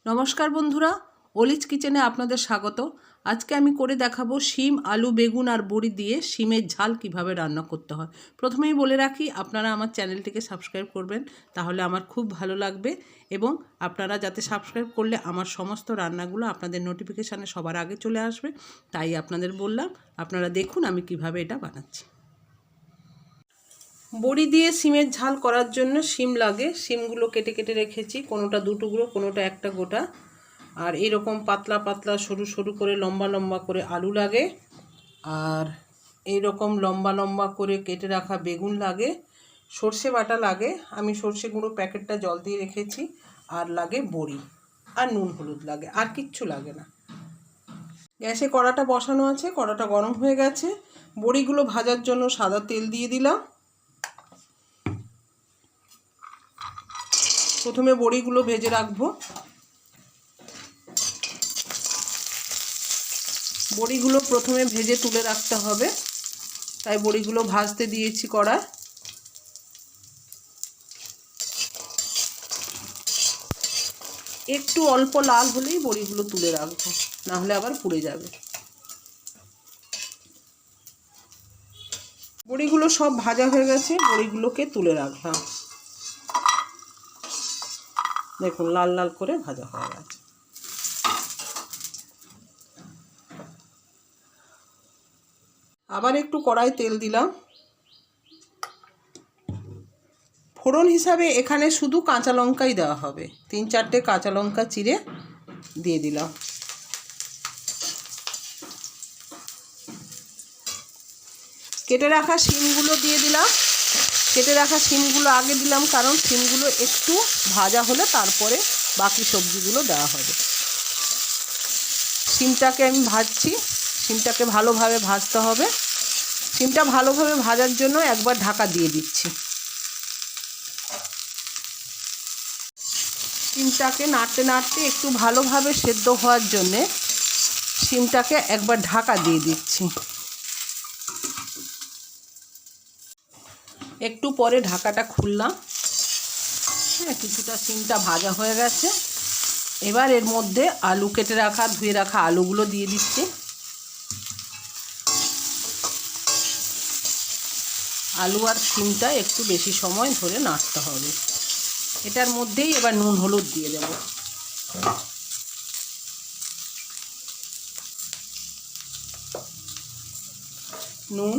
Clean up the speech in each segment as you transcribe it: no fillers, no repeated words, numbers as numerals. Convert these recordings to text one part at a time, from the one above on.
নমস্কার বন্ধুরা, অলিজ কিচেনে আপনাদের স্বাগত। আজকে আমি করে দেখাবো শিম, আলু, বেগুন আর বড়ি দিয়ে শিমের ঝাল কিভাবে রান্না করতে হয়। প্রথমেই বলে রাখি, আপনারা আমার চ্যানেলটিকে সাবস্ক্রাইব করবেন, তাহলে আমার খুব ভালো লাগবে। এবং আপনারা যাতে সাবস্ক্রাইব করলে আমার সমস্ত রান্নাগুলো আপনাদের নোটিফিকেশানে সবার আগে চলে আসবে, তাই আপনাদের বললাম। আপনারা দেখুন আমি কিভাবে এটা বানাচ্ছি। বড়ি দিয়ে শিমের ঝাল করার জন্য শিম লাগে। শিমগুলো কেটে কেটে রেখেছি, কোনোটা দু টুকরো, কোনোটা একটা গোটা। আর এরকম পাতলা পাতলা সরু সরু করে লম্বা লম্বা করে আলু লাগে। আর এইরকম লম্বা লম্বা করে কেটে রাখা বেগুন লাগে। সর্ষে বাটা লাগে, আমি সর্ষে গুঁড়ো প্যাকেটটা জল দিয়ে রেখেছি। আর লাগে বড়ি, আর নুন হলুদ লাগে, আর কিচ্ছু লাগে না। গ্যাসে কড়াটা বসানো আছে, কড়াটা গরম হয়ে গেছে। বড়িগুলো ভাজার জন্য সাদা তেল দিয়ে দিলাম। প্রথমে বড়িগুলো ভেজে রাখবো। বড়িগুলো প্রথমে ভেজে তুলে রাখতে হবে, তাই বড়িগুলো ভাজতে দিয়েছি কড়ায়। একটু অল্প লাল হলেই বড়িগুলো তুলে রাখবো, না হলে আবার পুড়ে যাবে। বড়িগুলো সব ভাজা হয়ে গেছে, বড়িগুলোকে তুলে রাখলাম। দেখুন লাল লাল করে ভাজা হয়ে গেছে। আবার একটু কড়াই তেল দিলাম। ফোড়ন হিসাবে এখানে শুধু কাঁচা লঙ্কাই দেওয়া হবে। 3-4টে কাঁচা লঙ্কা চিড়ে দিয়ে দিলাম। কেটে রাখা শিমগুলো দিয়ে দিলাম। কেটে রাখা শিমগুলো আগে দিলাম, কারণ শিমগুলো একটু ভাজা হলে তারপরে বাকি সবজিগুলো দেওয়া হবে। শিমটাকে আমি ভাজছি, শিমটাকে ভালোভাবে ভাজতে হবে। শিমটা ভালোভাবে ভাজার জন্য একবার ঢাকা দিয়ে দিচ্ছি। শিমটাকে নাড়তে নাড়তে একটু ভালোভাবে সেদ্ধ হওয়ার জন্যে শিমটাকে একবার ঢাকা দিয়ে দিচ্ছি। একটু পরে ঢাকাটা খুললাম। কিছুটা শিমটা ভাজা হয়ে গেছে। এবার এর মধ্যে আলু কেটে রাখা, ধুয়ে রাখা আলুগুলো দিয়ে দিচ্ছি। আলু আর শিমটা একটু বেশি সময় ধরে নাড়তে হবে। এটার মধ্যেই এবার নুন হলুদ দিয়ে দেব। নুন,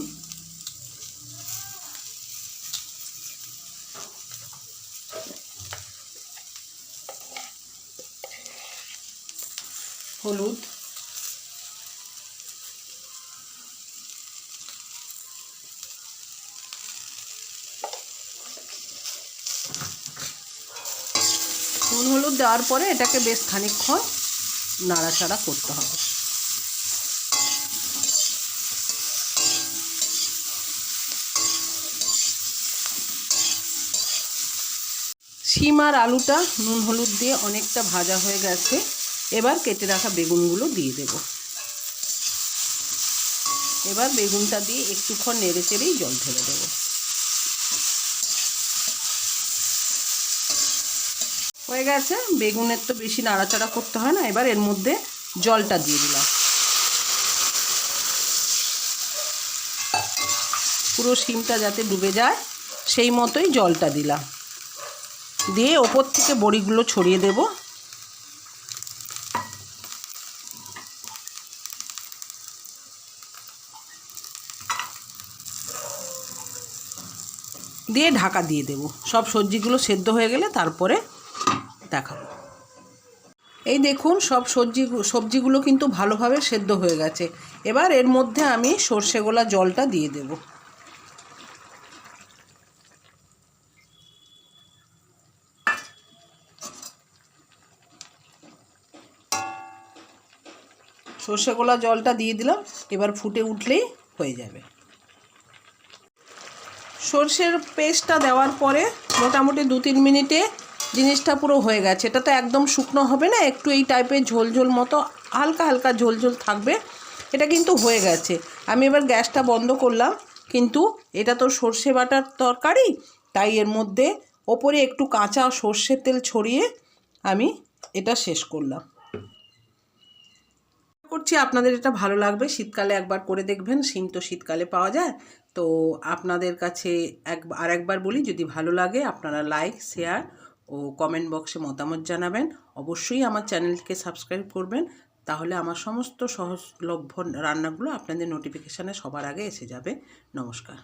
হলুদ, নুন হলুদ দেওয়ার পরে এটাকে বেশ খানিকক্ষণ নাড়াচাড়া করতে হবে। শিম আর আলুটা নুন হলুদ দিয়ে অনেকটা ভাজা হয়ে গেছে। এবার কেটে রাখা বেগুনগুলো দিয়ে দেব। এবার বেগুনটা দিয়ে একটুক্ষণ নেড়ে চেড়েই জল ঢেলে দেব। হয়ে গেছে, বেগুনের তো বেশি নাড়াচাড়া করতে হয় না। এবার এর মধ্যে জলটা দিয়ে দিলাম। পুরো শিমটা যাতে ডুবে যায় সেই মতোই জলটা দিলাম। দিয়ে ওপর থেকে বড়িগুলো ছড়িয়ে দেব। দিয়ে ঢাকা দিয়ে দেব। সব সবজিগুলো সেদ্ধ হয়ে গেলে তারপরে দেখাবো। এই দেখুন সব সবজিগুলো কিন্তু ভালোভাবে সেদ্ধ হয়ে গেছে। এবার এর মধ্যে আমি সর্ষে গোলা জলটা দিয়ে দেব। সর্ষে গোলা জলটা দিয়ে দিলাম। এবার ফুটে উঠলেই হয়ে যাবে। সর্ষের পেস্টটা দেওয়ার পরে মোটামুটি 2-3 মিনিটে জিনিসটা পুরো হয়ে গেছে। এটা তো একদম শুকনো হবে না, একটু এই টাইপের ঝোল ঝোল মতো হালকা হালকা ঝোল ঝোল থাকবে। এটা কিন্তু হয়ে গেছে। আমি এবার গ্যাসটা বন্ধ করলাম। কিন্তু এটা তো সর্ষে বাটার তরকারি, তাই এর মধ্যে ওপরে একটু কাঁচা সর্ষের তেল ছড়িয়ে আমি এটা শেষ করলাম। করছি আপনাদের এটা ভালো লাগবে, শীতকালে একবার করে দেখবেন, শিম তো শীতকালে পাওয়া যায়। তো আপনাদের কাছে আরেকবার বলি, যদি ভালো লাগে আপনারা লাইক, শেয়ার ও কমেন্ট বক্সে মতামত জানাবেন। অবশ্যই আমার চ্যানেলকে সাবস্ক্রাইব করবেন, তাহলে আমার সমস্ত সহজলভ্য রান্নাগুলো আপনাদের নোটিফিকেশানে সবার আগে এসে যাবে। নমস্কার।